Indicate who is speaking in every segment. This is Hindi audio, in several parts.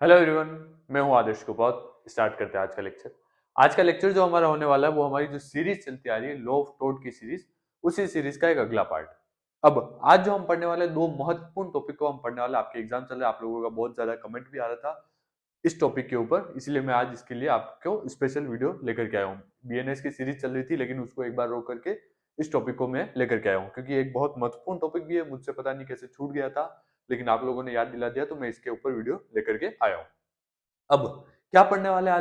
Speaker 1: Hello everyone. मैं हूं आदर्श कुपौत। स्टार्ट करते हैं आज का लेक्चर। आज का लेक्चर जो हमारा होने वाला है वो हमारी जो सीरीज चलती आ रही है लॉ ऑफ टॉट की सीरीज, उसी सीरीज का एक अगला पार्ट। अब आज जो हम पढ़ने वाले हैं, दो महत्वपूर्ण टॉपिक को हम पढ़ने वाले हैं। आपके एग्जाम चल रहे हैं, आप लोगों का बहुत ज्यादा कमेंट भी आ रहा था इस टॉपिक के ऊपर, इसलिए मैं आज इसके लिए आपको स्पेशल वीडियो लेकर के आया हूँ। बीएनएस की सीरीज चल रही थी लेकिन उसको एक बार रोक करके इस टॉपिक को मैं लेकर के आया हूँ, क्योंकि एक बहुत महत्वपूर्ण टॉपिक भी है। मुझसे पता नहीं कैसे छूट गया था, लेकिन आप लोगों ने याद दिला दिया तो मैं इसके ऊपर वीडियो लेकर के आया हूँ। अब क्या पढ़ने वाले हैं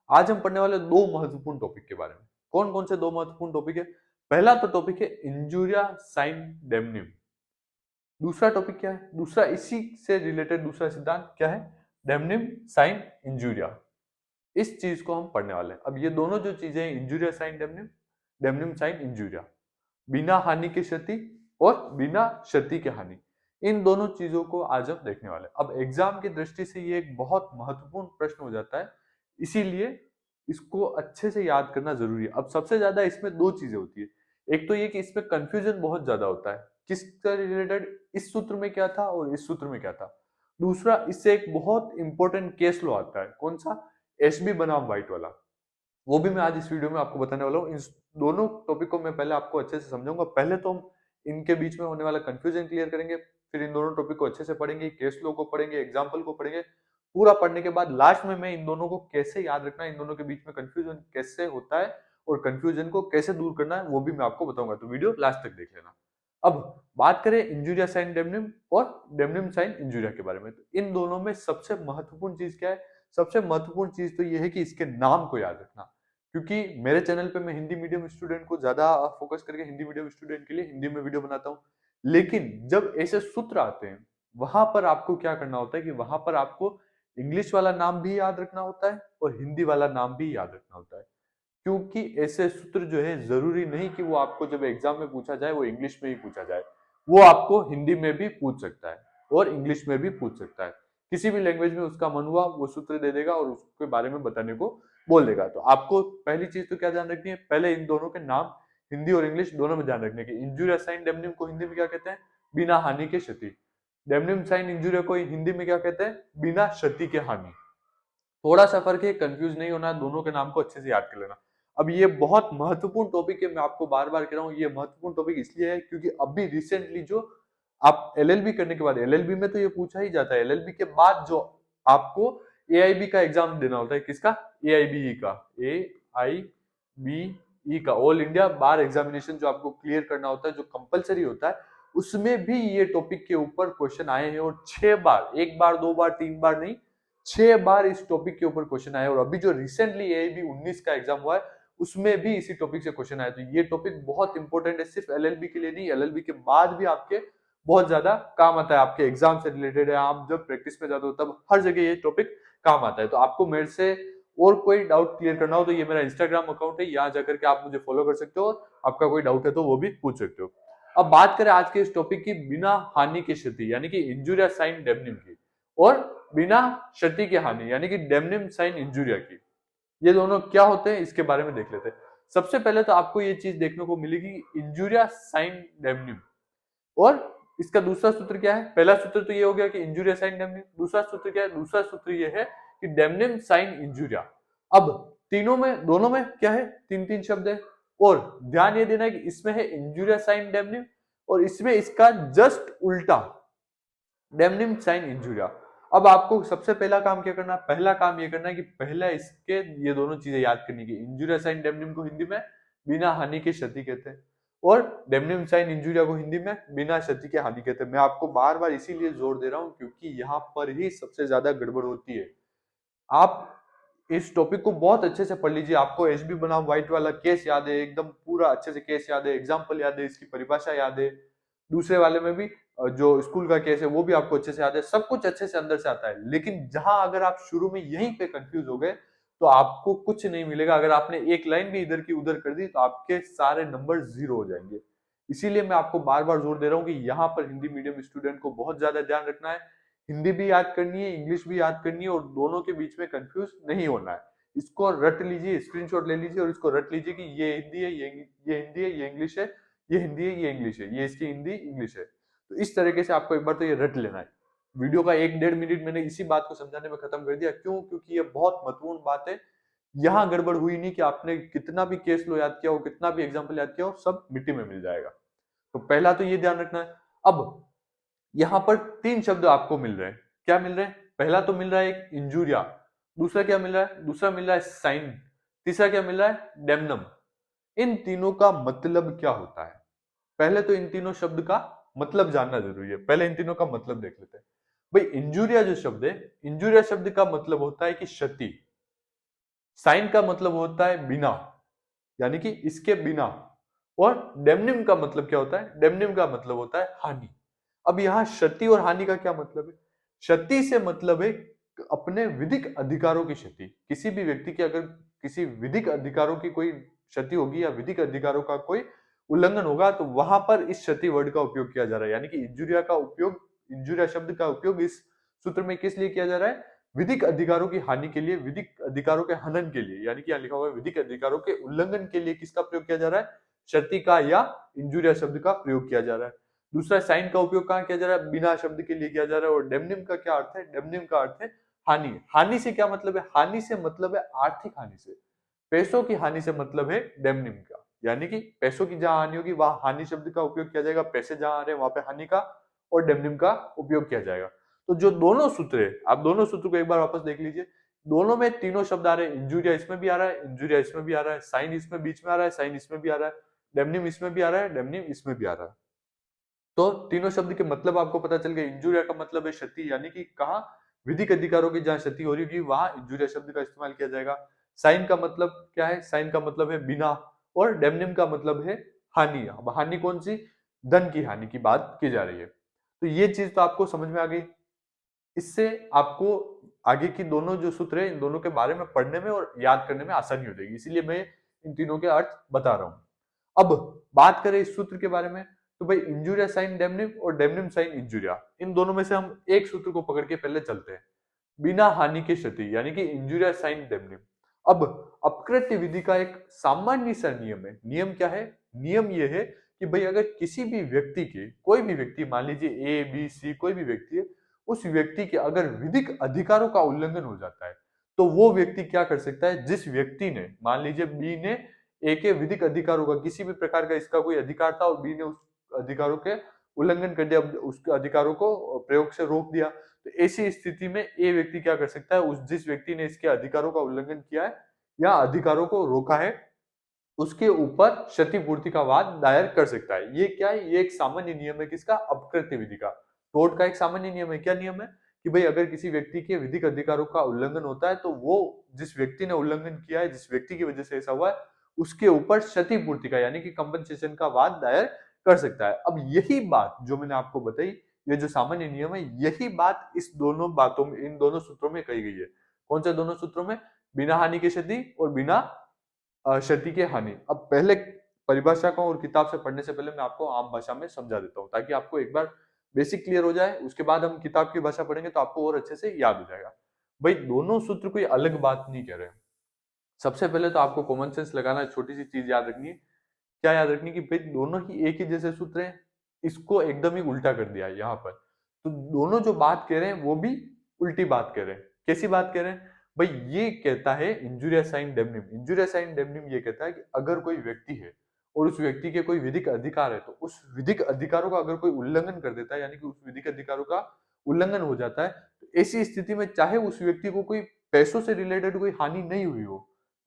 Speaker 1: आज हम पढ़ने वाले दो महत्वपूर्ण टॉपिक के बारे में। कौन कौन से दो महत्वपूर्ण टॉपिक है? पहला तो टॉपिक है इंजुरिया साइन डेमनिम। दूसरा टॉपिक क्या है? दूसरा इसी से रिलेटेड दूसरा सिद्धांत क्या है? डेमनिम साइन इंजुरिया। इस चीज को हम पढ़ने वाले हैं। अब ये दोनों जो चीजें हैं, इंजुरिया साइन डेमनिम, डेमनिम साइन इंजुरिया, बिना हानि की क्षति और बिना क्षति की हानि, इन दोनों चीजों को आज हम देखने वाले हैं। अब एग्जाम की दृष्टि से ये एक बहुत महत्वपूर्ण प्रश्न हो जाता है, इसीलिए इसको अच्छे से याद करना जरूरी है। अब सबसे ज्यादा इसमें दो चीजें होती है। एक तो ये कि इसमें कंफ्यूजन बहुत ज्यादा होता है, किसका रिलेटेड, इस सूत्र में क्या था और इस सूत्र में क्या था। दूसरा, इससे एक बहुत इंपॉर्टेंट केस लो आता है। कौन सा? एसबी बनाम व्हाइट वाला। वो भी मैं आज इस वीडियो में आपको बताने वाला हूँ। इन दोनों टॉपिक को मैं पहले आपको अच्छे से समझाऊंगा। पहले तो हम इनके बीच में होने वाला कंफ्यूजन क्लियर करेंगे, फिर इन दोनों टॉपिक को अच्छे से पढ़ेंगे, केस लो को पढ़ेंगे, एग्जाम्पल को पढ़ेंगे। पूरा पढ़ने के बाद लास्ट में मैं इन दोनों को कैसे याद रखना है, इन दोनों के बीच में कंफ्यूजन कैसे होता है और कंफ्यूजन को कैसे दूर करना है, वो भी मैं आपको बताऊंगा। तो वीडियो लास्ट तक देख लेना। अब बात करें इंजुरिया साइन डेमनिम और डेमनिम साइन इंजुरिया के बारे में, तो इन दोनों में सबसे महत्वपूर्ण चीज क्या है? सबसे महत्वपूर्ण चीज तो यह है कि इसके नाम को याद रखना। क्योंकि मेरे चैनल पे मैं हिंदी मीडियम स्टूडेंट को ज्यादा फोकस करके हिंदी मीडियम स्टूडेंट के लिए हिंदी में वीडियो बनाता हूँ। लेकिन जब ऐसे सूत्र आते हैं, वहां पर आपको क्या करना होता है कि वहां पर आपको इंग्लिश वाला नाम भी याद रखना होता है और हिंदी वाला नाम भी याद रखना होता है। क्योंकि ऐसे सूत्र जो है, जरूरी नहीं कि वो आपको जब एग्जाम में पूछा जाए वो इंग्लिश में ही पूछा जाए। वो आपको हिंदी में भी पूछ सकता है और इंग्लिश में भी पूछ सकता है। किसी भी लैंग्वेज में उसका मन हुआ वो सूत्र दे देगा और उसके बारे में बताने को बोल देगा। तो आपको पहली चीज तो क्या ध्यान रखनी है? पहले इन दोनों के नाम हिंदी और इंग्लिश दोनों में ध्यान रखने की। इंजुरिया साइन डेमनिम को हिंदी में क्या कहते हैं? बिना हानि के क्षति। डेमनिम साइन इंजुरिया को हिंदी में क्या कहते हैं? बिना क्षति के हानि। थोड़ा सा फर्क है, कंफ्यूज नहीं होना, दोनों के नाम को अच्छे से याद कर लेना। अब ये बहुत महत्वपूर्ण टॉपिक है, मैं आपको बार बार कह रहा हूँ। ये महत्वपूर्ण टॉपिक इसलिए है क्योंकि अभी रिसेंटली जो आप एलएलबी करने के बाद, एलएलबी में तो ये पूछा ही जाता है, एलएलबी के बाद जो आपको एआईबी का एग्जाम देना होता है, किसका? एआईबीई का, एआईबीई का ऑल इंडिया बार एग्जामिनेशन जो आपको क्लियर करना होता है, जो कंपलसरी होता है, उसमें भी ये टॉपिक के ऊपर क्वेश्चन आए हैं। और 6 बार, एक बार दो बार तीन बार नहीं, 6 बार इस टॉपिक के ऊपर क्वेश्चन आए। और अभी जो रिसेंटली एआईबी 19 का एग्जाम हुआ है, उसमें भी इसी टॉपिक से क्वेश्चन आया। तो ये टॉपिक बहुत इंपॉर्टेंट है, सिर्फ एलएलबी के लिए नहीं, एलएलबी के बाद भी आपके बहुत ज्यादा काम आता है। आपके एग्जाम से रिलेटेड है, आप जब प्रैक्टिस में जाते हो तब हर जगह ये टॉपिक काम आता है। तो आपको मेरे से और कोई डाउट क्लियर करना हो तो ये मेरा इंस्टाग्राम अकाउंट है, यहाँ जाकर के आप मुझे फॉलो कर सकते हो। आपका कोई डाउट है तो वो भी पूछ सकते हो। अब बात करें आज के इस टॉपिक की, बिना हानि की क्षति, यानी कि इंजुरिया साइन डेमनिम की, और बिना क्षति की हानि यानी कि डेमनिम साइन इंजुरिया की। ये दोनों क्या होते हैं इसके बारे में देख लेते हैं। सबसे पहले तो आपको ये चीज देखने को मिलेगी, इंजुरिया साइन डेमनिम, और इसका दूसरा सूत्र क्या है? पहला सूत्र तो ये हो गया कि इंजुरिया साइन डेमनिम। दूसरा सूत्र क्या है? दूसरा सूत्र ये है कि डेमनिम साइन इंजुरिया। अब तीनों में, दोनों में क्या है? तीन तीन शब्द है। और ध्यान ये देना है कि इसमें है इंजुरिया साइन डेमनिम और इसमें इसका जस्ट उल्टा, डेमनिम साइन इंजुरिया। अब आपको सबसे पहला काम क्या करना है? पहला काम ये करना है कि पहला इसके ये दोनों चीजें याद करनी की। इंजुरिया साइन डेमनिम को हिंदी में बिना हानि के क्षति कहते हैं, और डेमनिम साइन इंजुरिया को हिंदी में बिना क्षति के हानि कहते हैं। मैं आपको बार बार इसीलिए जोर दे रहा हूं क्योंकि यहाँ पर ही सबसे ज्यादा गड़बड़ होती है। आप इस टॉपिक को बहुत अच्छे से पढ़ लीजिए। आपको एसबी बनाम व्हाइट वाला केस याद है, एकदम पूरा अच्छे से केस याद है, एग्जाम्पल याद है, इसकी परिभाषा याद है। दूसरे वाले में भी जो स्कूल का केस है वो भी आपको अच्छे से याद है, सब कुछ अच्छे से अंदर से आता है। लेकिन जहां अगर आप शुरू में यहीं पे कंफ्यूज हो गए तो आपको कुछ नहीं मिलेगा। अगर आपने एक लाइन भी इधर की उधर कर दी तो आपके सारे नंबर जीरो हो जाएंगे। इसीलिए मैं आपको बार बार जोर दे रहा हूँ कि यहाँ पर हिंदी मीडियम स्टूडेंट को बहुत ज्यादा ध्यान रखना है। हिंदी भी याद करनी है, इंग्लिश भी याद करनी है, और दोनों के बीच में कंफ्यूज नहीं होना है। इसको रट लीजिए, स्क्रीनशॉट ले लीजिए और इसको रट लीजिए कि ये हिंदी है, ये हिंदी है, ये इंग्लिश है, ये हिंदी है, ये इंग्लिश है, ये इसकी हिंदी इंग्लिश है। तो इस तरीके से आपको एक बार तो ये रट लेना है। वीडियो का 1-1.5 मिनट मैंने इसी बात को समझाने में खत्म कर दिया। क्यों? क्योंकि ये बहुत महत्वपूर्ण बात है। यहाँ गड़बड़ हुई नहीं कि आपने कितना भी केस लो याद किया हो, कितना भी एग्जाम्पल याद किया हो, सब मिट्टी में मिल जाएगा। तो पहला तो ये ध्यान रखना है। अब यहाँ पर 3 शब्द आपको मिल रहे हैं। क्या मिल रहे हैं? पहला तो मिल रहा है एक इंजूरिया, दूसरा क्या मिल रहा है? दूसरा मिल रहा है साइन, तीसरा क्या मिल रहा है? डेमनम। इन तीनों का मतलब क्या होता है? पहले तो इन तीनों शब्द का मतलब जानना जरूरी है। पहले इन तीनों का मतलब देख लेते हैं। भाई इंजूरिया जो शब्द है, इंजूरिया शब्द का मतलब होता है कि क्षति। साइन का मतलब होता है बिना, यानी कि इसके बिना। और डेमनिम का मतलब क्या होता है? डेमनिम का मतलब होता है हानि। अब यहाँ क्षति और हानि का क्या मतलब है? क्षति से मतलब है अपने विधिक अधिकारों की क्षति। किसी भी व्यक्ति के अगर किसी विधिक अधिकारों की कोई क्षति होगी या विधिक अधिकारों का कोई उल्लंघन होगा तो वहां पर इस क्षति वर्ड का उपयोग किया जा रहा है। यानी कि इंजुरिया का उपयोग, इंजुरिया शब्द का उपयोग इस सूत्र में किस लिए किया जा रहा है? विधिक अधिकारों की हानि के लिए, विधिक अधिकारों के हनन के लिए। यानी कि यहाँ लिखा हुआ है विधिक अधिकारों के उल्लंघन के लिए किसका प्रयोग किया जा रहा है? क्षति का या इंजुरिया शब्द का प्रयोग किया जा रहा है। दूसरा साइन का उपयोग कहाँ किया जा रहा है? बिना शब्द के लिए किया जा रहा है। और डेमनिम का क्या अर्थ है? डेमनिम का अर्थ है हानि। हानि से क्या मतलब है? हानि से मतलब है आर्थिक हानि से, पैसों की हानि से मतलब है डेमनिम का। यानी कि पैसों की जहां हानि होगी वहां हानि शब्द का उपयोग किया जाएगा, पैसे जहां आ रहे हैं वहां पे हानि का और डेमनिम का उपयोग किया जाएगा। तो जो दोनों सूत्र है, आप दोनों सूत्र को एक बार वापस देख लीजिए। दोनों में तीनों शब्द आ रहे हैं। इंजुरिया इसमें भी आ रहा है, इंजुरिया इसमें भी आ रहा है, साइन इसमें बीच में आ रहा है, साइन इसमें भी आ रहा है, डेमनिम इसमें भी आ रहा है, डेमनिम इसमें भी आ रहा है। तो तीनों शब्द के मतलब आपको पता चल गया। इंजुरिया का मतलब है क्षति, यानी कि कहा विधिक अधिकारों की जहां क्षति हो रही होगी वहां इंजुरिया शब्द का इस्तेमाल किया जाएगा। साइन का मतलब क्या है? साइन का मतलब है बिना। और डेमनिम का मतलब है हानि। अब हानि कौन सी? धन की हानि की बात की जा रही है। तो ये चीज तो आपको समझ में आ गई। इससे आपको आगे की दोनों जो सूत्र है इन दोनों के बारे में पढ़ने में और याद करने में आसानी हो जाएगी, इसीलिए मैं इन तीनों के अर्थ बता रहा हूं। अब बात करें इस सूत्र के बारे में, तो भाई इंजुरिया साइन डेमनिम और डेमनिम साइन इंजुरिया, इन दोनों में से हम एक सूत्र को पकड़ के पहले चलते हैं। बिना हानि के क्षति, यानी कि इंजुरिया साइन डेमनिम। अब अपकृत्य विधि का एक सामान्य सा नियम है। नियम क्या है? नियम यह है कि भाई अगर किसी भी व्यक्ति के, कोई भी व्यक्ति, मान लीजिए ए बी सी कोई भी व्यक्ति है, उस व्यक्ति के अगर विधिक अधिकारों का उल्लंघन हो जाता है तो वो व्यक्ति क्या कर सकता है? जिस व्यक्ति ने, मान लीजिए बी ने ए के विधिक अधिकारों का, किसी भी प्रकार का इसका कोई अधिकार था और बी ने उस अधिकारों के उल्लंघन कर दिया, उसके अधिकारों को प्रयोग से रोक दिया, तो ऐसी स्थिति में ए व्यक्ति क्या कर सकता है? उस जिस व्यक्ति ने इसके अधिकारों का उल्लंघन किया है या अधिकारों को रोका है उसके ऊपर क्षतिपूर्ति का वाद दायर कर सकता है। ये क्या है? ये एक सामान्य नियम है किसका? अपकृत्य विधि का। कोर्ट का एक सामान्य नियम है। क्या नियम है? कि भाई अगर किसी व्यक्ति के विधिक अधिकारों का उल्लंघन होता है तो वो जिस व्यक्ति ने उल्लंघन किया है, जिस व्यक्ति की वजह से ऐसा हुआ है, उसके ऊपर क्षतिपूर्ति का यानी कि कंपनसेशन का वाद दायर कर सकता है। अब यही बात जो मैंने आपको बताई, ये जो सामान्य नियम है, यही बात इस दोनों बातों में, इन दोनों सूत्रों में कही गई है। कौन से दोनों सूत्रों में? बिना हानि की क्षति और बिना क्षति की हानि। अब पहले परिभाषा को और किताब से पढ़ने से पहले मैं आपको आम भाषा में समझा देता हूँ ताकि आपको एक बार बेसिक क्लियर हो जाए। उसके बाद हम किताब की भाषा पढ़ेंगे तो आपको और अच्छे से याद हो जाएगा। भाई दोनों सूत्र कोई अलग बात नहीं कह रहे हैं। सबसे पहले तो आपको कॉमन सेंस लगाना, छोटी सी चीज याद रखनी है। क्या याद रखनी? कि भाई दोनों ही एक ही जैसे सूत्र हैं, इसको एकदम ही उल्टा कर दिया है यहाँ पर। तो दोनों जो बात कह रहे हैं वो भी उल्टी बात कह रहे हैं। कैसी बात कह रहे हैं? भाई ये कहता है इंजुरिया साइन डेमनिम, इंजुरिया साइन डेमनिम ये कहता है कि अगर कोई व्यक्ति है और उस व्यक्ति के कोई विधिक अधिकार है तो उस विधिक अधिकारों का अगर कोई उल्लंघन कर देता है, यानी कि उस विधिक अधिकारों का उल्लंघन हो जाता है, तो ऐसी स्थिति में चाहे उस व्यक्ति को कोई पैसों से रिलेटेड कोई हानि नहीं हुई हो,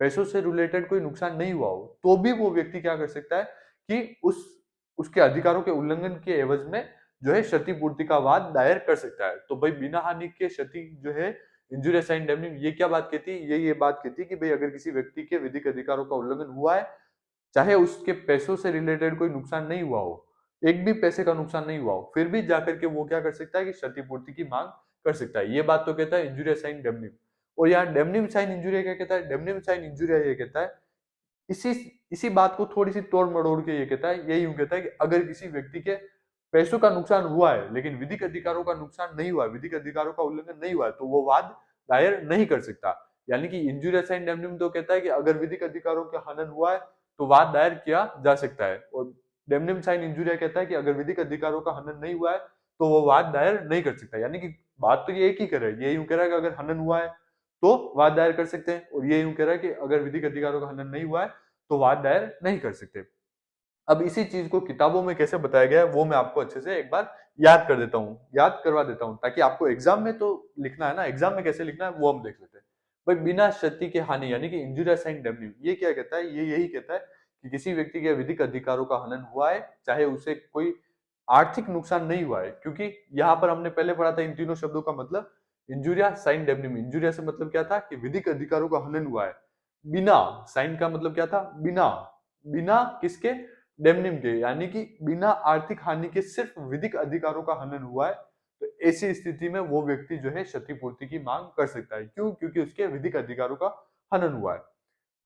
Speaker 1: पैसों से रिलेटेड कोई नुकसान नहीं हुआ हो, तो भी वो व्यक्ति क्या कर सकता है कि उसके अधिकारों के उल्लंघन के एवज में जो है क्षतिपूर्ति का वाद दायर कर सकता है। तो भाई बिना हानि के क्षति जो है, इंजुरिया साइन डेमनिम, ये क्या बात कहती है? ये बात कहती है कि भाई अगर किसी व्यक्ति के विधिक अधिकारों का उल्लंघन हुआ है, चाहे उसके पैसों से रिलेटेड कोई नुकसान नहीं हुआ हो, एक भी पैसे का नुकसान नहीं हुआ हो, फिर भी जाकर के वो क्या कर सकता है कि क्षतिपूर्ति की मांग कर सकता है। ये बात तो कहता है इंजुरिया साइन डेमनिम। और यहाँ डेमनिम साइन इंजुरिया क्या कहता है? डेमनिम साइन इंजुरिया ये कहता है, इसी इसी बात को थोड़ी सी तोड़ मरोड़ के ये कहता है, ये यूं कहता है कि अगर किसी व्यक्ति के पैसों का नुकसान हुआ है लेकिन विधिक अधिकारों का नुकसान नहीं हुआ है, विधिक अधिकारों का उल्लंघन नहीं हुआ है, तो वो वाद दायर नहीं कर सकता। यानी कि इंजुरियस एंड डेमनिम तो कहता है कि अगर विधिक अधिकारों का हनन हुआ है तो वाद दायर किया जा सकता है, और डेमनिम साइन इंजुरिया कहता है कि अगर विधिक अधिकारों का हनन नहीं हुआ है तो वो वाद दायर नहीं कर सकता। यानी कि बात तो ये एक ही कर रहा है, ये यूं कह रहा है कि अगर हनन हुआ है तो वाद दायर कर सकते हैं, और ये यूं कह रहा है कि अगर विधिक अधिकारों का हनन नहीं हुआ है तो वाद दायर नहीं कर सकते। अब इसी चीज को किताबों में कैसे बताया गया है वो मैं आपको अच्छे से एक बार याद कर देता हूँ, याद करवा देता हूँ, ताकि आपको एग्जाम में तो लिखना है ना, एग्जाम में कैसे लिखना है वो हम देख लेते हैं। भाई बिना क्षति के हानि यानी कि इंजुरियस एंड डैमेज, ये क्या कहता है, ये यही कहता है कि किसी व्यक्ति के विधिक अधिकारों का हनन हुआ है, चाहे उसे कोई आर्थिक नुकसान नहीं हुआ है। क्योंकि यहाँ पर हमने पहले पढ़ा था इन तीनों शब्दों का मतलब, इंजुरिया साइन डेमनिम। इंजुरिया से मतलब क्या था कि विधिक अधिकारों का हनन हुआ है, बिना, साइन का मतलब क्या था, बिना, बिना किसके, डेमनिम के, यानी कि बिना आर्थिक हानि के सिर्फ विधिक अधिकारों का हनन हुआ है। तो ऐसी स्थिति में वो व्यक्ति जो है क्षतिपूर्ति की मांग कर सकता है। क्यों? क्योंकि उसके विधिक अधिकारों का हनन हुआ है।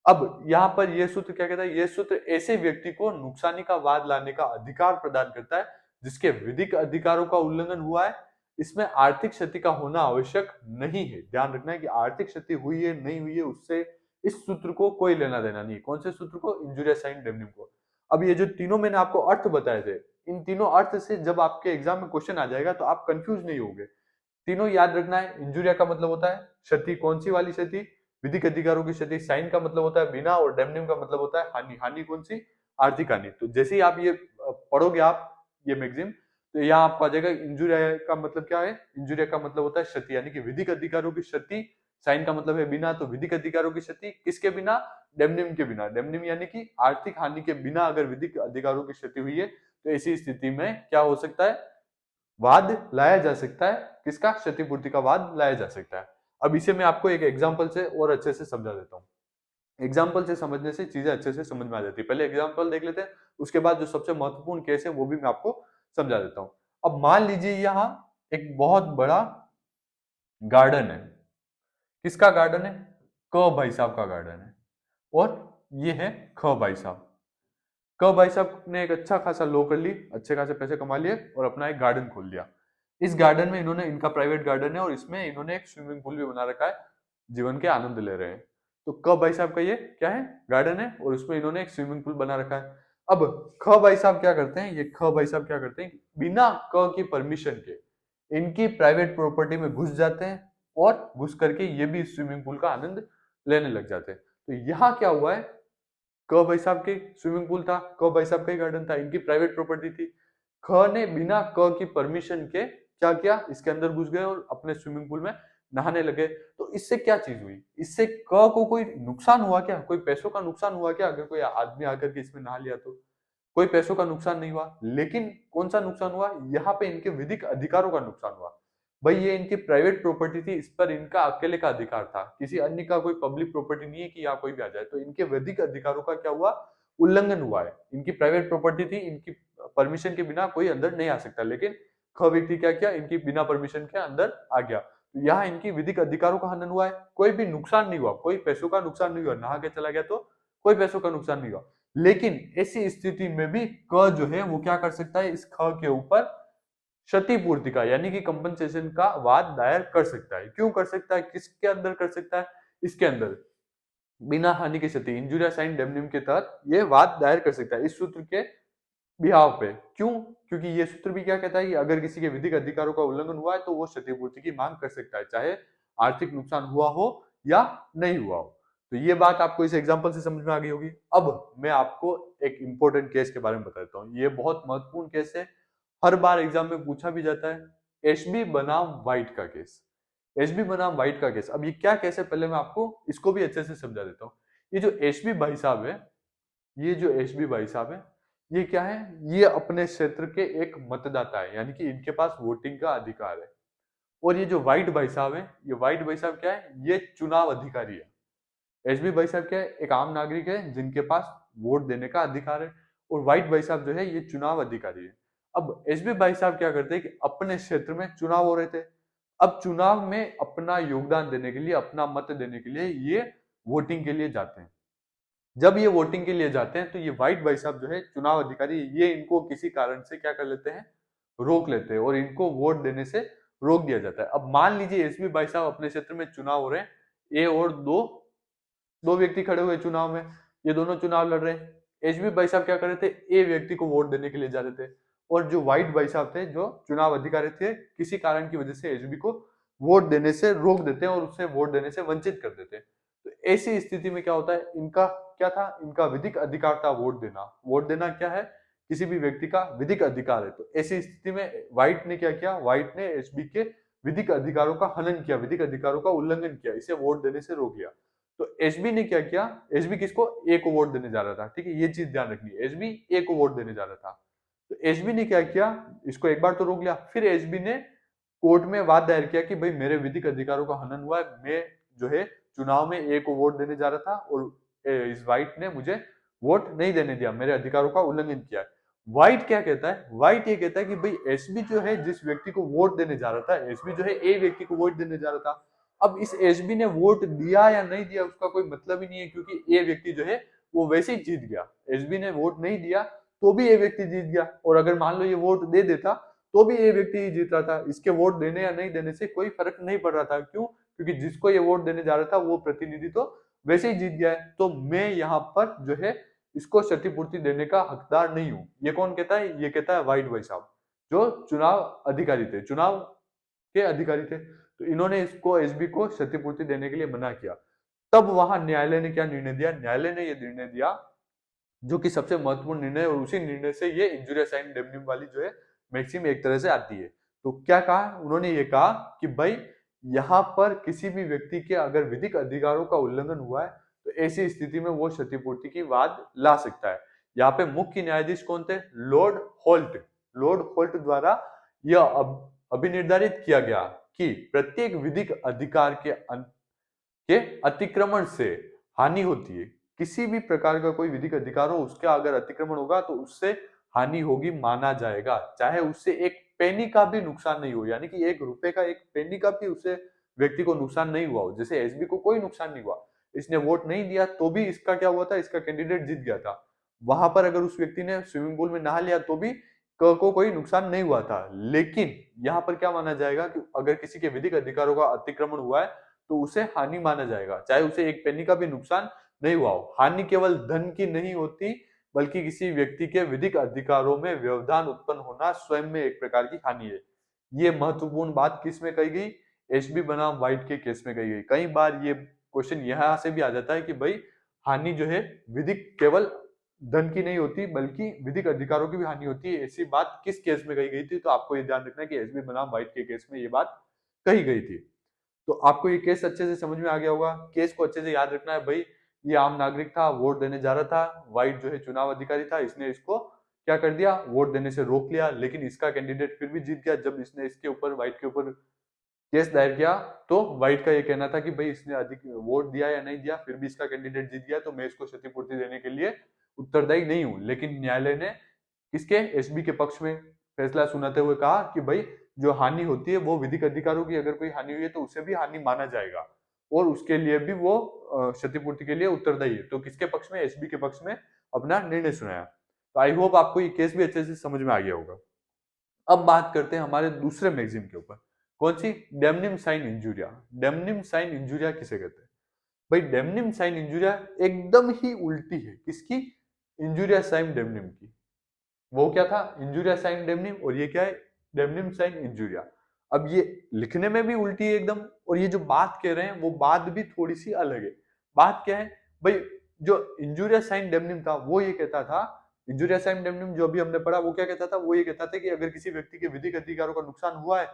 Speaker 1: अब यहाँ पर यह सूत्र क्या कहता है, यह सूत्र ऐसे व्यक्ति को नुकसानी का वाद लाने का अधिकार प्रदान करता है जिसके विधिक अधिकारों का उल्लंघन हुआ है। इसमें आर्थिक क्षति का होना आवश्यक नहीं है। ध्यान रखना है कि आर्थिक क्षति हुई है नहीं हुई है उससे इस सूत्र को कोई लेना देना नहीं है। कौन से सूत्र को? इंजुरियस साइन डेमनिम को। अब ये जो तीनों मैंने आपको अर्थ बताए थे, इन तीनों अर्थ से जब आपके एग्जाम में क्वेश्चन आ जाएगा तो आप कंफ्यूज नहीं होगे। तीनों याद रखना है। इंजुरिया का मतलब होता है क्षति, कौन सी वाली क्षति? विधिक अधिकारों की क्षति। साइन का मतलब होता है बिना, और डेमनिम का मतलब होता है हानि। हानि कौन सी? आर्थिक हानि। तो जैसे ही आप ये पढ़ोगे आप ये मैगजीन, तो यहाँ आपको आ जाएगा इंजुरिया का मतलब क्या है। इंजुरिया का मतलब होता है क्षति, यानी कि विधिक अधिकारों की क्षति। साइन का मतलब है बिना, तो विधिक अधिकारों की क्षति किसके बिना? डेमनिम के बिना। डेमनिम यानी कि आर्थिक हानि के बिना अगर विधिक अधिकारों की क्षति हुई है तो ऐसी स्थिति में क्या हो सकता है? वाद लाया जा सकता है। किसका? क्षतिपूर्ति का वाद लाया जा सकता है। अब इसे मैं आपको एक एग्जांपल से और अच्छे से समझा देता हूँ। एग्जाम्पल से समझने से चीजें अच्छे से समझ में आ जाती है। पहले एग्जाम्पल देख लेते हैं, उसके बाद जो सबसे महत्वपूर्ण केस है वो भी मैं आपको समझा देता हूँ। अब मान लीजिए यहाँ एक बहुत बड़ा गार्डन है। किसका गार्डन है? क भाई साहब का गार्डन है। और ये है ख भाई साहब। क भाई साहब ने एक अच्छा खासा लॉ कर ली, अच्छे खासे पैसे कमा लिए और अपना एक गार्डन खोल दिया। इस गार्डन में इन्होंने, इनका प्राइवेट गार्डन है और इसमें इन्होंने एक स्विमिंग पूल भी बना रखा है, जीवन के आनंद ले रहे हैं। तो क भाई साहब का ये क्या है? गार्डन है, और उसमें इन्होंने एक स्विमिंग पूल बना रखा है। अब ख भाई साहब क्या करते हैं, ये ख भाई साहब क्या करते हैं, बिना क की परमिशन के इनकी प्राइवेट प्रॉपर्टी में घुस जाते हैं और घुस करके ये भी स्विमिंग पूल का आनंद लेने लग जाते हैं। तो यहाँ क्या हुआ है, क भाई साहब के स्विमिंग पूल था, क भाई साहब का ही गार्डन था, इनकी प्राइवेट प्रॉपर्टी थी। ख ने बिना क की परमिशन के क्या किया, इसके अंदर घुस गए और अपने स्विमिंग पूल में नहाने लगे। तो इससे क्या चीज हुई? इससे क को कोई नुकसान हुआ क्या? कोई पैसों का नुकसान हुआ क्या? अगर कोई आदमी आकर के इसमें नहा लिया तो कोई पैसों का नुकसान नहीं हुआ। लेकिन कौन सा नुकसान हुआ? यहाँ पे इनके विधिक अधिकारों का नुकसान हुआ। भाई ये इनकी प्राइवेट प्रॉपर्टी थी, इस पर इनका अकेले का अधिकार था, किसी अन्य का कोई पब्लिक प्रॉपर्टी नहीं है कि यहाँ कोई भी आ जाए। तो इनके विधिक अधिकारों का क्या हुआ? उल्लंघन हुआ है। इनकी प्राइवेट प्रॉपर्टी थी, इनकी परमिशन के बिना कोई अंदर नहीं आ सकता, लेकिन ख व्यक्ति क्या किया, इनकी बिना परमिशन के अंदर आ गया। तो यहाँ इनकी विधिक अधिकारों का हनन हुआ है। कोई भी नुकसान नहीं हुआ, कोई पैसों का नुकसान नहीं हुआ, नहा के चला गया तो कोई पैसों का नुकसान नहीं हुआ। लेकिन ऐसी स्थिति में भी क जो है वो क्या कर सकता है, इस ख के ऊपर क्षतिपूर्ति का यानी कि कंपनसेशन का वाद दायर कर सकता है। क्यों कर सकता है? किसके अंदर कर सकता है? इसके अंदर बिना हानि की क्षति, इंजुरिया साइन डेमनिम के तहत ये वाद दायर कर सकता है इस सूत्र के बिहाव पे। क्यों? क्योंकि ये सूत्र भी क्या कहता है कि अगर किसी के विधिक अधिकारों का उल्लंघन हुआ है तो वो क्षतिपूर्ति की मांग कर सकता है, चाहे आर्थिक नुकसान हुआ हो या नहीं हुआ हो। तो ये बात आपको इस एग्जांपल से समझ में आ गई होगी। अब मैं आपको एक इंपॉर्टेंट केस के बारे में बता देता हूँ। ये बहुत महत्वपूर्ण केस है, हर बार एग्जाम में पूछा भी जाता है। एचबी बनाम वाइट का केस। एचबी बनाम वाइट का केस, अब ये क्या केस है पहले मैं आपको इसको भी अच्छे से समझा देता हूँ। ये जो एचबी भाई साहब है, ये जो एचबी भाई साहब है, ये क्या है, ये अपने क्षेत्र के एक मतदाता है, यानी कि इनके पास वोटिंग का अधिकार है। और ये जो व्हाइट भाई साहब है, ये व्हाइट भाई साहब क्या है, ये चुनाव अधिकारी है। एचबी भाई साहब क्या है, एक आम नागरिक है जिनके पास वोट देने का अधिकार है। और व्हाइट भाई साहब जो है ये चुनाव अधिकारी है। अब एचबी भाई साहब क्या करते हैं कि अपने क्षेत्र में चुनाव हो रहे थे। अब चुनाव में अपना योगदान देने के लिए, अपना मत देने के लिए ये वोटिंग के लिए जाते हैं। जब ये वोटिंग के लिए जाते हैं तो ये व्हाइट भाई साहब जो है चुनाव अधिकारी, ये इनको किसी कारण से क्या कर लेते हैं, रोक लेते हैं और इनको वोट देने से रोक दिया जाता है। अब मान लीजिए एसबी भाई साहब अपने क्षेत्र में चुनाव हो रहे हैं, ए और दो दो व्यक्ति खड़े हुए चुनाव में, ये दोनों चुनाव लड़ रहे हैं। एचबी भाई साहब क्या कर रहे थे, ए व्यक्ति को वोट देने के लिए जा रहे थे। और जो व्हाइट भाई साहब थे जो चुनाव अधिकारी थे, किसी कारण की वजह से एचबी को वोट देने से रोक देते हैं और उससे वोट देने से वंचित कर देते हैं। तो ऐसी स्थिति में क्या होता है, इनका क्या था, इनका विधिक अधिकार था वोट देना। वोट देना क्या है, किसी भी व्यक्ति का विधिक अधिकार है। तो ऐसी स्थिति में व्हाइट ने क्या किया, व्हाइट ने एचबी के विधिक अधिकारों का हनन किया, विधिक अधिकारों का उल्लंघन किया, इसे वोट देने से रोक लिया। तो एचबी ने क्या किया, एचबी किसको, ए को वोट देने जा रहा था, ठीक है, ये चीज ध्यान रखनी है, एचबी ए को वोट देने जा रहा था। तो एचबी ने क्या किया, इसको एक बार तो रोक लिया, फिर एचबी ने कोर्ट में वाद दायर किया कि भाई मेरे विधिक अधिकारों का हनन हुआ है, मैं जो है चुनाव में ए को वोट देने जा रहा था और इस व्हाइट ने मुझे वोट नहीं देने दिया, मेरे अधिकारों का उल्लंघन किया है। व्हाइट क्या कहता है, व्हाइट ये कहता है कि भाई एसबी जो है जिस व्यक्ति को वोट देने जा रहा था, एसबी जो है ए व्यक्ति को वोट देने जा रहा था, अब इस एसबी ने वोट दिया या नहीं दिया उसका कोई मतलब ही नहीं है, क्योंकि ए व्यक्ति जो है वो वैसे ही जीत गया। एसबी ने वोट नहीं दिया तो भी ए व्यक्ति जीत गया, और अगर मान लो ये वोट दे देता तो भी ए व्यक्ति ही जीत रहा था। इसके वोट देने या नहीं देने से कोई फर्क नहीं पड़ रहा था। क्यों? क्योंकि जिसको ये वोट देने जा रहा था वो प्रतिनिधि तो वैसे ही जीत गया है, तो मैं यहाँ पर जो है इसको क्षतिपूर्ति देने का हकदार नहीं हूं। ये कौन कहता है, ये कहता है व्हाइट भाई साहब जो चुनाव अधिकारी थे, चुनाव के अधिकारी थे। तो इन्होंने इसको एसबी को क्षतिपूर्ति देने के लिए मना किया। तब वहां न्यायालय ने क्या निर्णय दिया, न्यायालय ने यह निर्णय दिया जो कि सबसे महत्वपूर्ण निर्णय, और उसी निर्णय से ये इंजुरियस एंड इंडेमनिटी वाली जो है मैक्सिम एक तरह से आती है। तो क्या कहा उन्होंने, ये कहा कि भाई यहाँ पर किसी भी व्यक्ति के अगर विधिक अधिकारों का उल्लंघन हुआ है तो ऐसी स्थिति में वो क्षतिपूर्ति की वाद ला सकता है। यहाँ पे मुख्य न्यायाधीश कौन थे, लॉर्ड होल्ट। लॉर्ड होल्ट द्वारा यह अभिनिर्धारित किया गया कि प्रत्येक विधिक अधिकार के अतिक्रमण से हानि होती है। किसी भी प्रकार का कोई विधिक अधिकार हो, उसका अगर अतिक्रमण होगा तो उससे हानि होगी माना जाएगा, चाहे उससे एक पेनी का भी नुकसान नहीं हो, यानी कि एक रुपए का एक पेनी का भी उससे व्यक्ति को नुकसान नहीं हुआ हो। जैसे एसबी को कोई नुकसान नहीं हुआ, इसने वोट नहीं दिया तो भी इसका क्या हुआ था, इसका कैंडिडेट जीत गया था। वहां पर अगर उस व्यक्ति ने स्विमिंग पूल में नहा लिया तो भी को कोई नुकसान नहीं हुआ था। लेकिन यहाँ पर क्या माना जाएगा कि अगर किसी के विधिक अधिकारों का अतिक्रमण हुआ है तो उसे हानि माना जाएगा, चाहे उसे एक पेनी का भी नुकसान नहीं हुआ हो। हानि केवल धन की नहीं होती, बल्कि किसी व्यक्ति के विधिक अधिकारों में व्यवधान उत्पन्न होना स्वयं में एक प्रकार की हानि है। ये महत्वपूर्ण बात किस में कही गई, एचबी बनाम व्हाइट के केस में कही गई। कई बार ये क्वेश्चन यहाँ से भी आ जाता है कि भाई हानि जो है विधिक केवल धन की नहीं होती बल्कि विधिक अधिकारों की भी हानि होती है। ऐसी बात किस केस में कही गई थी, तो आपको ये ध्यान रखना है कि एचबी बनाम व्हाइट के केस में ये बात कही गई थी। तो आपको ये केस अच्छे से समझ में आ गया होगा। केस को अच्छे से याद रखना है भाई, ये आम नागरिक था, वोट देने जा रहा था, व्हाइट जो है चुनाव अधिकारी था, इसने इसको क्या कर दिया, वोट देने से रोक लिया। लेकिन इसका कैंडिडेट फिर भी जीत गया। जब इसने इसके ऊपर व्हाइट के ऊपर केस दायर किया तो व्हाइट का ये कहना था कि भाई इसने अधिक वोट दिया या नहीं दिया, फिर भी इसका कैंडिडेट जीत गया, तो मैं इसको क्षतिपूर्ति देने के लिए उत्तरदायी नहीं हूं। लेकिन न्यायालय ने किसके, एसबी के पक्ष में फैसला सुनाते हुए कहा कि भाई जो हानि होती है वो विधिक अधिकारों की अगर कोई हानि हुई है तो उसे भी हानि माना जाएगा और उसके लिए भी वो क्षतिपूर्ति के लिए उत्तरदायी है। तो किसके पक्ष में, एसबी के पक्ष में अपना निर्णय सुनाया। तो आई होप आपको ये केस भी अच्छे से समझ में आ गया होगा। अब बात करते हैं हमारे दूसरे मैगजीन के ऊपर, कौन सी, डेमनिम साइन इंजुरिया। डेमनिम साइन इंजुरिया किसे कहते हैं भाई, डेमनिम साइन इंजुरिया एकदम ही उल्टी है किसकी, इंजुरिया साइन डेमनिम की। वो क्या था, इंजुरिया साइन डेमनिम, और ये क्या है, डेमनिम साइन इंजुरिया। अब ये लिखने में भी उल्टी है एकदम, और ये जो बात कह रहे हैं वो बात भी थोड़ी सी अलग है। बात क्या है भाई, जो इंजुरिया साइन डेमनिम था वो ये कहता था, इंजुरिया साइन डेमनिम जो अभी हमने पढ़ा वो क्या कहता था, वो ये कहता था कि अगर किसी व्यक्ति के विधिक अधिकारों का नुकसान हुआ है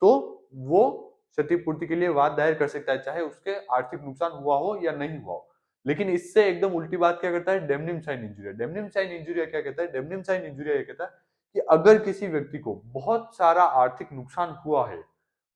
Speaker 1: तो वो क्षतिपूर्ति के लिए वाद दायर कर सकता है, चाहे उसके आर्थिक नुकसान हुआ हो या नहीं हुआ हो। लेकिन इससे एकदम उल्टी बात क्या करता है, डेमनिम साइन इंजुरिया। डेमनिम साइन इंजुरिया क्या कहता है, डेमनिम साइन इंजुरिया ये कहता है कि अगर किसी व्यक्ति को बहुत सारा आर्थिक नुकसान हुआ है,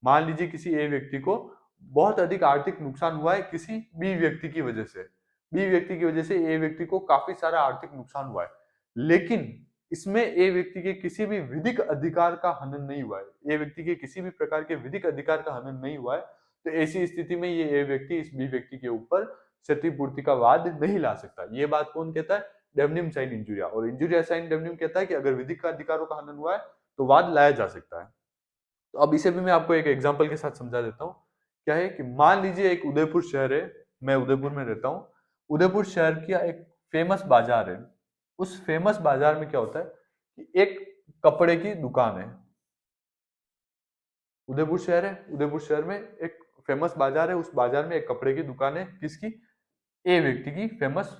Speaker 1: मान लीजिए किसी ए व्यक्ति को बहुत अधिक आर्थिक नुकसान हुआ है किसी बी व्यक्ति की वजह से, बी व्यक्ति की वजह से ए व्यक्ति को काफी सारा आर्थिक नुकसान हुआ है, लेकिन इसमें ए व्यक्ति के किसी भी विधिक अधिकार का हनन नहीं हुआ है, ए व्यक्ति के किसी भी प्रकार के विधिक अधिकार का हनन नहीं हुआ है, तो ऐसी स्थिति में ये ए व्यक्ति इस बी व्यक्ति के ऊपर क्षतिपूर्ति का वाद नहीं ला सकता। ये बात कौन कहता है, डेमनिम साइन इंजुरिया। और इंजुरिया साइन डेमनिम कहता है कि अगर विधिक अधिकारों का हनन हुआ है तो वाद लाया जा सकता है। तो अब इसे भी मैं आपको एक एग्जांपल के साथ समझा देता हूँ। क्या है कि मान लीजिए एक उदयपुर शहर है, मैं उदयपुर में रहता हूँ, उदयपुर शहर की एक फेमस बाजार है। उस फेमस बाजार में क्या होता है कि एक कपड़े की दुकान है। उदयपुर शहर है, उदयपुर शहर में एक फेमस बाजार है, उस बाजार में एक कपड़े की दुकान है। किसकी? ए व्यक्ति की फेमस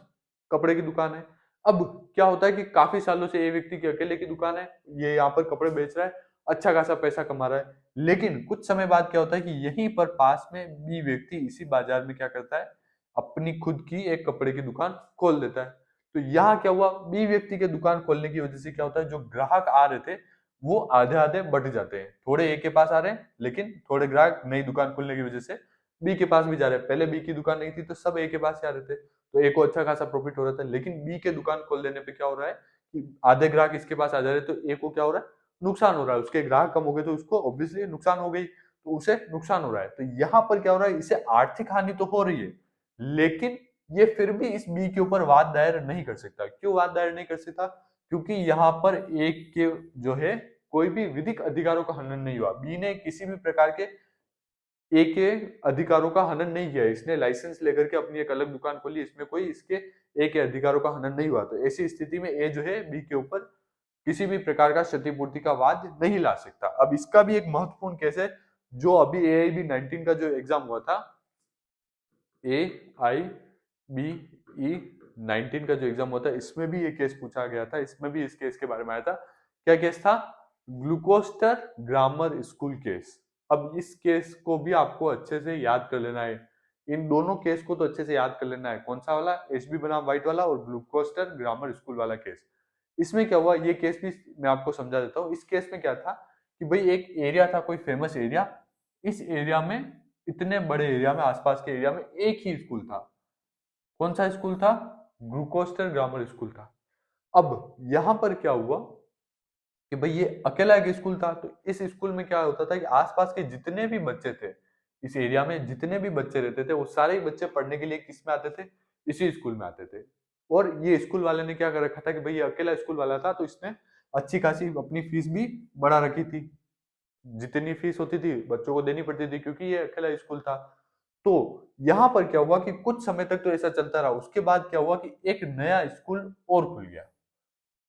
Speaker 1: कपड़े की दुकान है। अब क्या होता है कि काफी सालों से ए व्यक्ति की अकेले की दुकान है, ये यहाँ पर कपड़े बेच रहा है, अच्छा खासा पैसा कमा रहा है। लेकिन कुछ समय बाद क्या होता है कि यहीं पर पास में बी व्यक्ति इसी बाजार में क्या करता है, अपनी खुद की एक कपड़े की दुकान खोल देता है। तो यहाँ क्या हुआ, बी व्यक्ति के दुकान खोलने की वजह से क्या होता है, जो ग्राहक आ रहे थे वो आधे आधे बढ़ जाते हैं। थोड़े ए के पास आ रहे हैं, लेकिन थोड़े ग्राहक नई दुकान खोलने की वजह से बी के पास भी जा रहे हैं। पहले बी की दुकान नहीं थी तो सब ए के पास ही आ रहे थे, तो ए को अच्छा खासा प्रॉफिट हो रहा था। लेकिन बी के दुकान खोल देने पे क्या हो रहा है कि आधे ग्राहक इसके पास आ जा रहे हैं, तो ए को क्या हो रहा है, नुकसान हो रहा है। उसके ग्राहक कम हो गए तो उसको ऑब्वियसली नुकसान हो गई, तो उसे नुकसान हो रहा है। तो यहाँ पर क्या हो रहा है, इसे आर्थिक हानि तो हो रही है, लेकिन ये फिर भी इस बी के ऊपर वाद दायर नहीं कर सकता। क्यों वाद दायर नहीं कर सकता? क्योंकि यहाँ पर एक के जो है कोई भी विधिक अधिकारों का हनन नहीं हुआ। बी ने किसी भी प्रकार के ए के अधिकारों का हनन नहीं किया। इसने लाइसेंस लेकर के अपनी एक अलग दुकान खोली, इसमें कोई इसके ए के अधिकारों का हनन नहीं हुआ। तो ऐसी स्थिति में ए जो है बी के ऊपर किसी भी प्रकार का क्षतिपूर्ति का वाद नहीं ला सकता। अब इसका भी एक महत्वपूर्ण केस है, जो अभी AIB 19 का जो एग्जाम हुआ था, AIBE 19 का जो एग्जाम हुआ था, इसमें भी ये केस पूछा गया था। इसमें भी इस केस के बारे में आया था। क्या केस था? ग्लूकोस्टर ग्रामर स्कूल केस। अब इस केस को भी आपको अच्छे से याद कर लेना है। इन दोनों केस को तो अच्छे से याद कर लेना है। कौन सा वाला? HB बनाम व्हाइट वाला और ग्लूकोस्टर ग्रामर स्कूल वाला केस। इसमें क्या हुआ, ये केस भी मैं आपको समझा देता हूँ। इस केस में क्या था कि भाई एक एरिया था, कोई फेमस एरिया। इस एरिया में, इतने बड़े एरिया में, आसपास के एरिया में एक ही स्कूल था। कौन सा स्कूल था? ग्लूकोस्टर ग्रामर स्कूल था। अब यहां पर क्या हुआ कि भाई ये अकेला एक स्कूल था, तो इस स्कूल में क्या होता था कि आसपास के जितने भी बच्चे थे, इस एरिया में जितने भी बच्चे रहते थे, वो सारे ही बच्चे पढ़ने के लिए किस में आते थे? इसी स्कूल में आते थे। और ये स्कूल वाले ने क्या कर रखा था कि भाई ये अकेला स्कूल वाला था, तो इसने अच्छी खासी अपनी फीस भी बढ़ा रखी थी। जितनी फीस होती थी बच्चों को देनी पड़ती थी, क्योंकि ये अकेला स्कूल था। तो यहाँ पर क्या हुआ कि कुछ समय तक तो ऐसा चलता रहा। उसके बाद क्या हुआ कि एक नया स्कूल और खुल गया।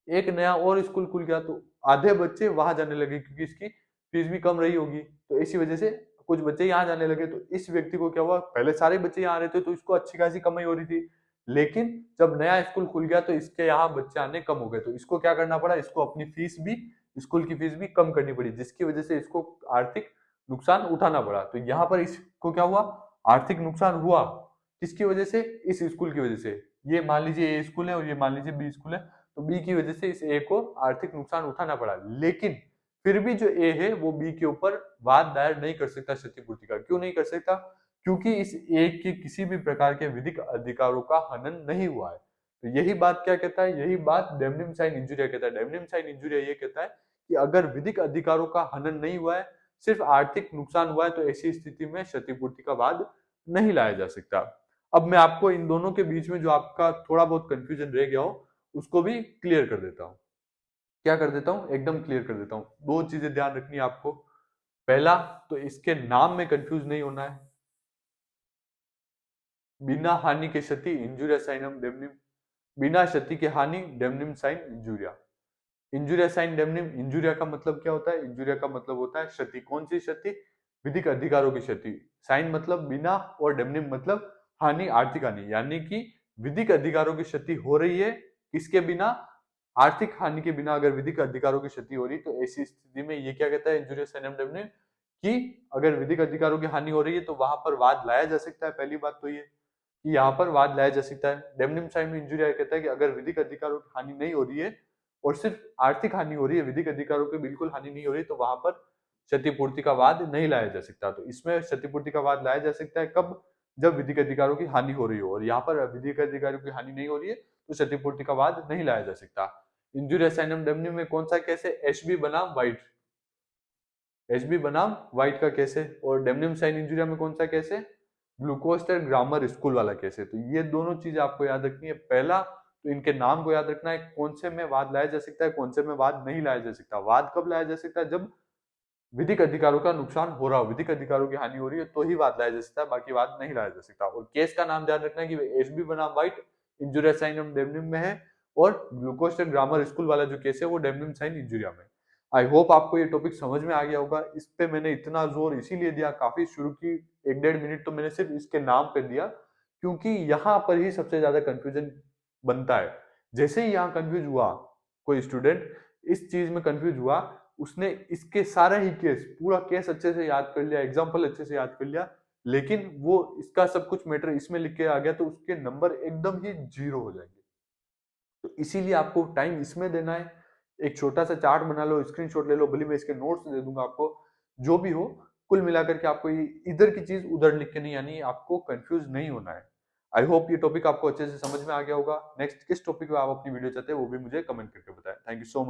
Speaker 1: एक नया और स्कूल खुल गया, तो आधे बच्चे वहां जाने लगे, क्योंकि इसकी फीस भी कम रही होगी। तो इसी वजह से कुछ बच्चे यहाँ जाने लगे। तो इस व्यक्ति को क्या हुआ, पहले सारे बच्चे यहाँ आ रहे थे तो इसको अच्छी खासी कमाई हो रही थी। लेकिन जब नया स्कूल खुल गया तो इसके यहाँ बच्चे आने कम हो गए। तो इसको क्या करना पड़ा, इसको अपनी फीस भी, स्कूल की फीस भी कम करनी पड़ी, जिसकी वजह से इसको आर्थिक नुकसान उठाना पड़ा। तो यहाँ पर इसको क्या हुआ, आर्थिक नुकसान हुआ। किसकी वजह से? इस स्कूल की वजह से। ये मान लीजिए ए स्कूल है और ये मान लीजिए बी स्कूल है, तो बी की वजह से इस ए को आर्थिक नुकसान उठाना पड़ा। लेकिन फिर भी जो ए है वो बी के ऊपर वाद दायर नहीं कर सकता क्षतिपूर्ति का। क्यों नहीं कर सकता? क्योंकि इस ए के किसी भी प्रकार के विधिक अधिकारों का हनन नहीं हुआ है। तो यही बात क्या कहता है, यही बात डेमनिम साइन इंजुरिया कहता है। डेमनिम साइन इंजुरिया ये कहता है कि अगर विधिक अधिकारों का हनन नहीं हुआ है, सिर्फ आर्थिक नुकसान हुआ है, तो ऐसी स्थिति में क्षतिपूर्ति का वाद नहीं लाया जा सकता। अब मैं आपको इन दोनों के बीच में जो आपका थोड़ा बहुत कंफ्यूजन रह गया हो, उसको भी क्लियर कर देता हूं। क्या कर देता हूं? एकदम क्लियर कर देता हूं। दो चीजें ध्यान रखनी है आपको। पहला, तो इसके नाम में कंफ्यूज नहीं होना है। बिना हानि के क्षति, इंजुरिया साइनम डेमनिम। बिना क्षति के हानि, डेमनिम साइन इंजुरिया। इंजुरिया साइन डेमनिम। इंजुरिया का मतलब क्या होता है? इंजुरिया का मतलब होता है क्षति। कौन सी क्षति? विधिक अधिकारों की क्षति। साइन मतलब बिना, और डेमनिम मतलब हानि, आर्थिक हानि। यानी कि विधिक अधिकारों की क्षति हो रही है, किसके बिना? आर्थिक हानि के बिना अगर विधिक अधिकारों की क्षति हो रही, तो ऐसी स्थिति में ये क्या कहता है इंजुरिया साइनम डेमनिम, कि अगर विधिक अधिकारों की हानि हो रही है तो वहां पर वाद लाया जा सकता है। पहली बात तो ये कि यहाँ पर वाद लाया जा सकता है। डेमनिम साइन इंजुरिया कहता है कि अगर विधिक अधिकारों की हानि नहीं हो रही है और सिर्फ आर्थिक हानि हो रही है, विधिक अधिकारों की बिल्कुल हानि नहीं हो रही, तो वहां पर क्षतिपूर्ति का वाद नहीं लाया जा सकता। तो इसमें क्षतिपूर्ति का वाद लाया जा सकता है कब? जब विधिक अधिकारों की हानि हो रही हो। और यहाँ पर विधिक अधिकारों की हानि नहीं हो रही है, तो क्षतिपूर्ति का वाद नहीं लाया जा सकता। इंजुरिया साइनम डेमनिम में कौन सा केस है? एचबी बनाम व्हाइट। एचबी बनाम व्हाइट का केस है। और डेमनिम साइन इंजुरिया में कौन सा केस है? ग्लूकोस्टर ग्रामर स्कूल वाला केस है। तो ये दोनों चीजें आपको याद रखनी है। पहला, तो इनके नाम को याद रखना है, कौन से में वाद लाया जा सकता है, कौन से में वाद नहीं लाया जा सकता। वाद कब लाया जा सकता है? जब विधिक अधिकारों का नुकसान हो रहा हो, विधिक अधिकारों की हानि हो रही है, तो ही वाद लाया जा सकता है, बाकी वाद नहीं लाया जा सकता। और केस का नाम ध्यान रखना है कि एचबी बनाम व्हाइट इंजुरिया साइन डेमनिम में है, और ग्लूकोस्टर ग्रामर स्कूल वाला जो केस है वो डेमनिम साइन इंजुरिया में। आई होप आपको ये टॉपिक समझ में आ गया होगा। इस पे मैंने इतना जोर इसीलिए दिया, काफी शुरू की 1-1.5 मिनट तो मैंने सिर्फ इसके नाम पे दिया, क्योंकि यहाँ पर ही सबसे ज्यादा कंफ्यूजन बनता है। जैसे ही यहाँ कंफ्यूज हुआ कोई स्टूडेंट, इस चीज में कंफ्यूज हुआ, उसने इसके सारे ही केस, पूरा केस अच्छे से याद कर लिया, एग्जाम्पल अच्छे से याद कर लिया, लेकिन वो इसका सब कुछ मैटर इसमें लिख के आ गया, तो उसके नंबर एकदम ही 0 हो जाएंगे। तो इसीलिए आपको टाइम इसमें देना है। एक छोटा सा चार्ट बना लो, स्क्रीनशॉट ले लो, भले मैं इसके नोट्स दे दूंगा आपको, जो भी हो, कुल मिलाकर के आपको ये इधर की चीज उधर लिख के नहीं आनी, आपको कंफ्यूज नहीं होना है। आई होप ये टॉपिक आपको अच्छे से समझ में आ गया होगा। नेक्स्ट किस टॉपिक पे आप अपनी वीडियो चाहते हैं वो भी मुझे कमेंट करके बताएं। Thank you so much.